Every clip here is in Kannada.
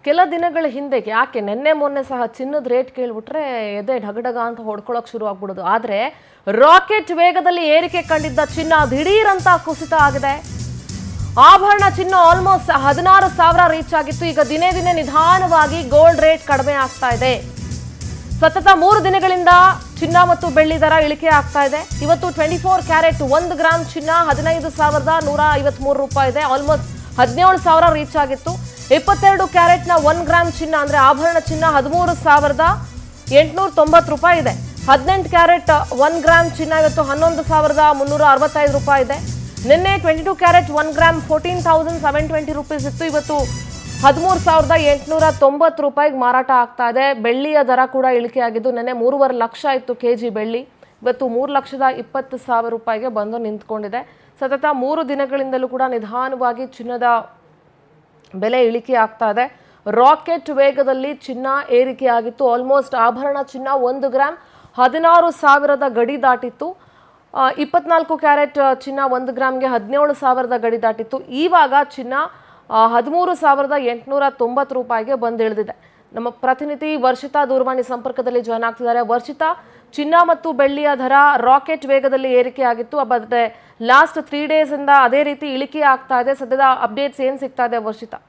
ಕೆಲ ದಿನಗಳ ಹಿಂದೆ ಯಾಕೆ ನಿನ್ನೆ ಮೊನ್ನೆ ಸಹ ಚಿನ್ನದ ರೇಟ್ ಕೇಳ್ಬಿಟ್ರೆ ಎದೆ ಢಗಢಗ ಅಂತ ಹೊಡ್ಕೊಳ್ಳೋಕೆ ಶುರು ಆಗ್ಬಿಡೋದು. ಆದರೆ ರಾಕೆಟ್ ವೇಗದಲ್ಲಿ ಏರಿಕೆ ಕಂಡಿದ್ದ ಚಿನ್ನ ದಿಢೀರಂತ ಕುಸಿತ ಆಗಿದೆ. ಆಭರಣ ಚಿನ್ನ ಆಲ್ಮೋಸ್ಟ್ 16,000 ರೀಚ್ ಆಗಿತ್ತು. ಈಗ ದಿನೇ ದಿನೇ ನಿಧಾನವಾಗಿ ಗೋಲ್ಡ್ ರೇಟ್ ಕಡಿಮೆ ಆಗ್ತಾ ಇದೆ. ಸತತ 3 ದಿನಗಳಿಂದ ಚಿನ್ನ ಮತ್ತು ಬೆಳ್ಳಿ ದರ ಇಳಿಕೆ ಆಗ್ತಾ ಇದೆ. ಇವತ್ತು 24 ಕ್ಯಾರೆಟ್ 1 ಗ್ರಾಮ್ ಚಿನ್ನ 15,153 ರೂಪಾಯಿ ಇದೆ. ಆಲ್ಮೋಸ್ಟ್ 17,000 ರೀಚ್ ಆಗಿತ್ತು. 22 ಕ್ಯಾರೆಟ್ನ 1 ಗ್ರಾಮ್ ಚಿನ್ನ ಅಂದ್ರೆ ಆಭರಣ ಚಿನ್ನ 13,890 ರೂಪಾಯಿ ಇದೆ. 18 ಕ್ಯಾರೆಟ್ 1 ಗ್ರಾಮ್ ಚಿನ್ನ ಇವತ್ತು 11,365 ರೂಪಾಯಿ ಇದೆ. ನಿನ್ನೆ 22 ಕ್ಯಾರೆಟ್ 1 ಗ್ರಾಮ್ 14,720 ರೂಪೀಸ್ ಇತ್ತು. ಇವತ್ತು 13,890 ರೂಪಾಯಿಗೆ ಮಾರಾಟ ಆಗ್ತಾ ಇದೆ. ಬೆಳ್ಳಿಯ ದರ ಕೂಡ ಇಳಿಕೆ ಆಗಿದ್ದು ನಿನ್ನೆ 3.5 ಲಕ್ಷ ಇತ್ತು ಕೆಜಿ ಬೆಳ್ಳಿ, ಇವತ್ತು 3,20,000 ರೂಪಾಯಿಗೆ ಬಂದು ನಿಂತ್ಕೊಂಡಿದೆ. ಸತತ 3 ದಿನಗಳಿಂದಲೂ ಕೂಡ ನಿಧಾನವಾಗಿ ಚಿನ್ನದ ಬೆಲೆ ಇಳಿಕೆ ಆಗ್ತಾ ಇದೆ. ರಾಕೆಟ್ ವೇಗದಲ್ಲಿ ಚಿನ್ನ ಏರಿಕೆ ಆಗಿತ್ತು. ಆಲ್ಮೋಸ್ಟ್ ಆಭರಣ ಚಿನ್ನ 1 ಗ್ರಾಮ್ 16,000 ಗಡಿ ದಾಟಿತ್ತು. 24 ಕ್ಯಾರೆಟ್ ಚಿನ್ನ 1 ಗ್ರಾಮ್ಗೆ 17,000 ಗಡಿ ದಾಟಿತ್ತು. ಇವಾಗ ಚಿನ್ನ 13,890 ರೂಪಾಯಿಗೆ ಬಂದಿಳಿದಿದೆ. ನಮ್ಮ ಪ್ರತಿನಿಧಿ ವರ್ಷಿತಾ ದೂರವಾಣಿ ಸಂಪರ್ಕದಲ್ಲಿ ಜಾಯ್ನ್ ಆಗ್ತಿದ್ದಾರೆ. ವರ್ಷಿತಾ, ಚಿನ್ನ ಮತ್ತು ಬೆಳ್ಳಿಯ ದರ ರಾಕೆಟ್ ವೇಗದಲ್ಲಿ ಏರಿಕೆ ಆಗಿತ್ತು. ಆದರೆ ಲಾಸ್ಟ್ 3 ಡೇಸ್ ಇಂದ ಅದೇ ರೀತಿ ಇಳಿಕೆ ಆಗ್ತಾ ಇದೆ. ಸದ್ಯದ ಅಪ್ಡೇಟ್ಸ್ ಏನ್ ಸಿಗ್ತಾ ಇದೆ ವರ್ಷಿತಾ?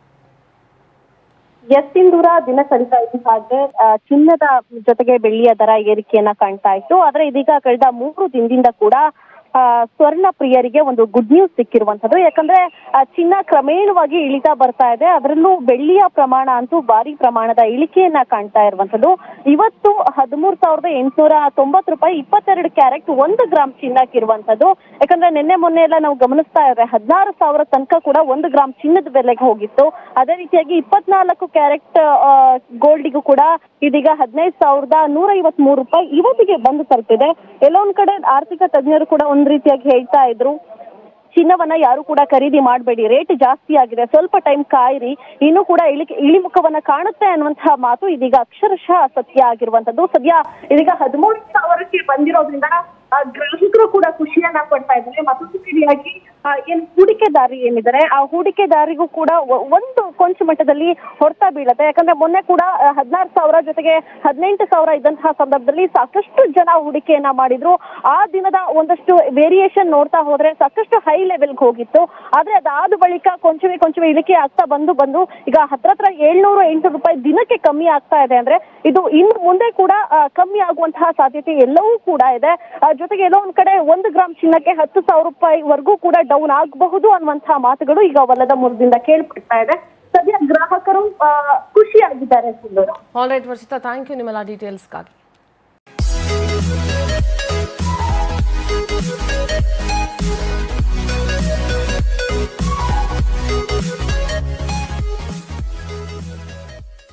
ಸಿಂಧೂರ ದಿನ ಕಳೀತಾ ಇದ್ದ ಹಾಗೆ ಚಿನ್ನದ ಜೊತೆಗೆ ಬೆಳ್ಳಿಯ ದರ ಏರಿಕೆಯನ್ನ ಕಾಣ್ತಾ ಇತ್ತು. ಆದ್ರೆ ಇದೀಗ ಕಳೆದ 3 ದಿನದಿಂದ ಕೂಡ ಸ್ವರ್ಣ ಪ್ರಿಯರಿಗೆ ಒಂದು ಗುಡ್ ನ್ಯೂಸ್ ಸಿಕ್ಕಿರುವಂತದ್ದು. ಯಾಕಂದ್ರೆ ಚಿನ್ನ ಕ್ರಮೇಣವಾಗಿ ಇಳಿತಾ ಬರ್ತಾ ಇದೆ. ಅದರಲ್ಲೂ ಬೆಳ್ಳಿಯ ಪ್ರಮಾಣ ಅಂತೂ ಭಾರಿ ಪ್ರಮಾಣದ ಇಳಿಕೆಯನ್ನ ಕಾಣ್ತಾ ಇರುವಂತದ್ದು. ಇವತ್ತು 13,890 ರೂಪಾಯಿ 22 ಕ್ಯಾರೆಟ್ 1 ಗ್ರಾಮ್ ಚಿನ್ನಕ್ಕಿರುವಂತದ್ದು. ಯಾಕಂದ್ರೆ ನಿನ್ನೆ ಮೊನ್ನೆ ಎಲ್ಲ ನಾವು ಗಮನಿಸ್ತಾ ಇದ್ರೆ 16,000 ತನಕ ಕೂಡ 1 ಗ್ರಾಮ್ ಚಿನ್ನದ ಬೆಲೆಗೆ ಹೋಗಿತ್ತು. ಅದೇ ರೀತಿಯಾಗಿ 24 ಕ್ಯಾರೆಟ್ ಗೋಲ್ಡಿಗೂ ಕೂಡ ಇದೀಗ 15,153 ರೂಪಾಯಿ ಇವತ್ತಿಗೆ ಬಂದು ತಲುಪಿದೆ. ಎಲ್ಲೊಂದ್ ಕಡೆ ಆರ್ಥಿಕ ತಜ್ಞರು ಕೂಡ ಒಂದ್ ರೀತಿಯಾಗಿ ಹೇಳ್ತಾ ಇದ್ರು, ಚಿನ್ನವನ್ನ ಯಾರು ಕೂಡ ಖರೀದಿ ಮಾಡಬೇಡಿ, ರೇಟ್ ಜಾಸ್ತಿ ಆಗಿದೆ, ಸ್ವಲ್ಪ ಟೈಮ್ ಕಾಯಿರಿ, ಇನ್ನೂ ಕೂಡ ಇಳಿಮುಖವನ್ನ ಕಾಣುತ್ತೆ ಅನ್ನುವಂತಹ ಮಾತು ಇದೀಗ ಅಕ್ಷರಶಃ ಸತ್ಯ ಆಗಿರುವಂತದ್ದು. ಸದ್ಯ ಇದೀಗ 13,000ಕ್ಕೆ ಬಂದಿರೋದ್ರಿಂದ ಗ್ರಾಹಕರು ಕೂಡ ಖುಷಿಯನ್ನ ಪಡ್ತಾ ಇದ್ದಾರೆ. ಮತ್ತೊಂದು ರೀತಿಯಾಗಿ ಏನ್ ಹೂಡಿಕೆದಾರಿ ಏನಿದ್ದಾರೆ ಆ ಹೂಡಿಕೆದಾರಿಗೂ ಕೂಡ ಒಂದು ಕೊಂಚ ಮಟ್ಟದಲ್ಲಿ ಹೊರತಾ ಬೀಳುತ್ತೆ. ಯಾಕಂದ್ರೆ ಮೊನ್ನೆ ಕೂಡ 16,000 ಜೊತೆಗೆ 18,000 ಇದ್ದಂತಹ ಸಂದರ್ಭದಲ್ಲಿ ಸಾಕಷ್ಟು ಜನ ಹೂಡಿಕೆಯನ್ನ ಮಾಡಿದ್ರು. ಆ ದಿನದ ಒಂದಷ್ಟು ವೇರಿಯೇಷನ್ ನೋಡ್ತಾ ಹೋದ್ರೆ ಸಾಕಷ್ಟು ಹೈ ಲೆವೆಲ್ಗೆ ಹೋಗಿತ್ತು. ಆದ್ರೆ ಅದಾದ ಬಳಿಕ ಕೊಂಚವೇ ಇಳಿಕೆ ಆಗ್ತಾ ಬಂದು ಈಗ ಹತ್ರ 700-800 ರೂಪಾಯಿ ದಿನಕ್ಕೆ ಕಮ್ಮಿ ಆಗ್ತಾ ಇದೆ. ಅಂದ್ರೆ ಇದು ಇನ್ನು ಮುಂದೆ ಕೂಡ ಕಮ್ಮಿ ಆಗುವಂತಹ ಸಾಧ್ಯತೆ ಎಲ್ಲವೂ ಕೂಡ ಇದೆ. ಜೊತೆಗೆ ಎಲ್ಲೋ ಒಂದ್ ಕಡೆ 1 ಗ್ರಾಮ್ ಚಿನ್ನಕ್ಕೆ 10,000 ರೂಪಾಯಿವರೆಗೂ ಕೂಡ ಡೌನ್ ಆಗಬಹುದು ಅನ್ನುವಂತಹ ಮಾತುಗಳು ಈಗ ಹೊಲದ ಮೂಲದಿಂದ ಕೇಳ್ಪಡ್ತಾ ಇದೆ. ಸದ್ಯ ಗ್ರಾಹಕರು ಖುಷಿಯಾಗಿದ್ದಾರೆ. All right Varshitha, thank you ನಿಮ್ಮೆಲ್ಲ ಡೀಟೇಲ್ಸ್ಗಾಗಿ.